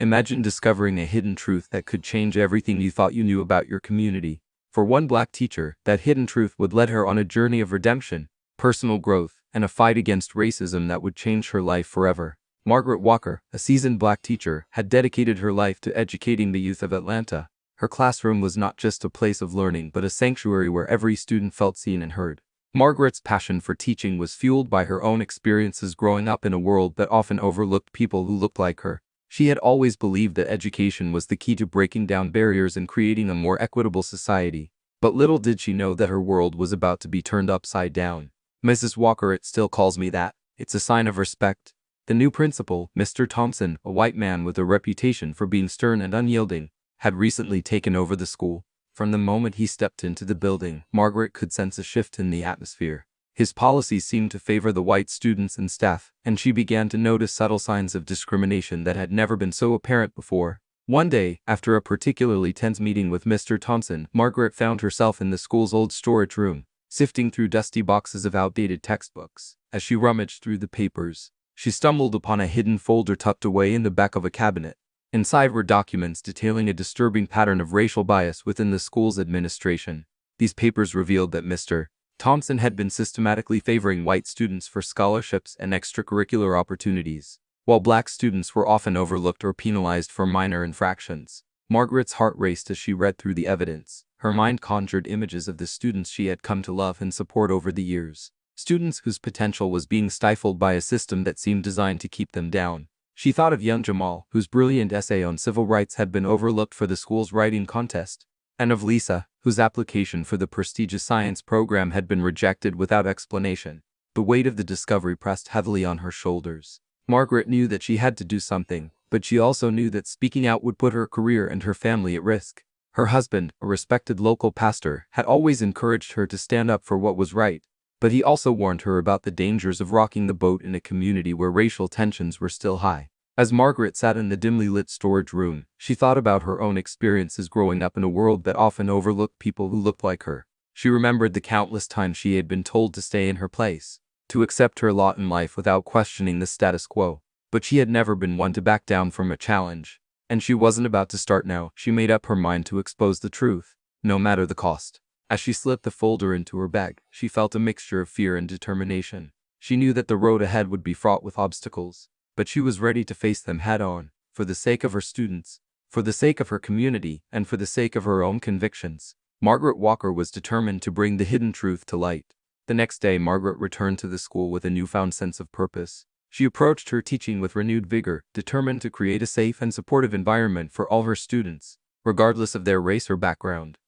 Imagine discovering a hidden truth that could change everything you thought you knew about your community. For one Black teacher, that hidden truth would lead her on a journey of redemption, personal growth, and a fight against racism that would change her life forever. Margaret Walker, a seasoned Black teacher, had dedicated her life to educating the youth of Atlanta. Her classroom was not just a place of learning but a sanctuary where every student felt seen and heard. Margaret's passion for teaching was fueled by her own experiences growing up in a world that often overlooked people who looked like her. She had always believed that education was the key to breaking down barriers and creating a more equitable society. But little did she know that her world was about to be turned upside down. "Mrs. Walker, it still calls me that. It's a sign of respect." The new principal, Mr. Thompson, a white man with a reputation for being stern and unyielding, had recently taken over the school. From the moment he stepped into the building, Margaret could sense a shift in the atmosphere. His policies seemed to favor the white students and staff, and she began to notice subtle signs of discrimination that had never been so apparent before. One day, after a particularly tense meeting with Mr. Thompson, Margaret found herself in the school's old storage room, sifting through dusty boxes of outdated textbooks. As she rummaged through the papers, she stumbled upon a hidden folder tucked away in the back of a cabinet. Inside were documents detailing a disturbing pattern of racial bias within the school's administration. These papers revealed that Mr. Thompson had been systematically favoring white students for scholarships and extracurricular opportunities, while Black students were often overlooked or penalized for minor infractions. Margaret's heart raced as she read through the evidence. Her mind conjured images of the students she had come to love and support over the years. Students whose potential was being stifled by a system that seemed designed to keep them down. She thought of young Jamal, whose brilliant essay on civil rights had been overlooked for the school's writing contest, and of Lisa, whose application for the prestigious science program had been rejected without explanation. The weight of the discovery pressed heavily on her shoulders. Margaret knew that she had to do something, but she also knew that speaking out would put her career and her family at risk. Her husband, a respected local pastor, had always encouraged her to stand up for what was right, but he also warned her about the dangers of rocking the boat in a community where racial tensions were still high. As Margaret sat in the dimly lit storage room, she thought about her own experiences growing up in a world that often overlooked people who looked like her. She remembered the countless times she had been told to stay in her place, to accept her lot in life without questioning the status quo. But she had never been one to back down from a challenge, and she wasn't about to start now. She made up her mind to expose the truth, no matter the cost. As she slipped the folder into her bag, she felt a mixture of fear and determination. She knew that the road ahead would be fraught with obstacles, but she was ready to face them head-on, for the sake of her students, for the sake of her community, and for the sake of her own convictions. Margaret Walker was determined to bring the hidden truth to light. The next day, Margaret returned to the school with a newfound sense of purpose. She approached her teaching with renewed vigor, determined to create a safe and supportive environment for all her students, regardless of their race or background.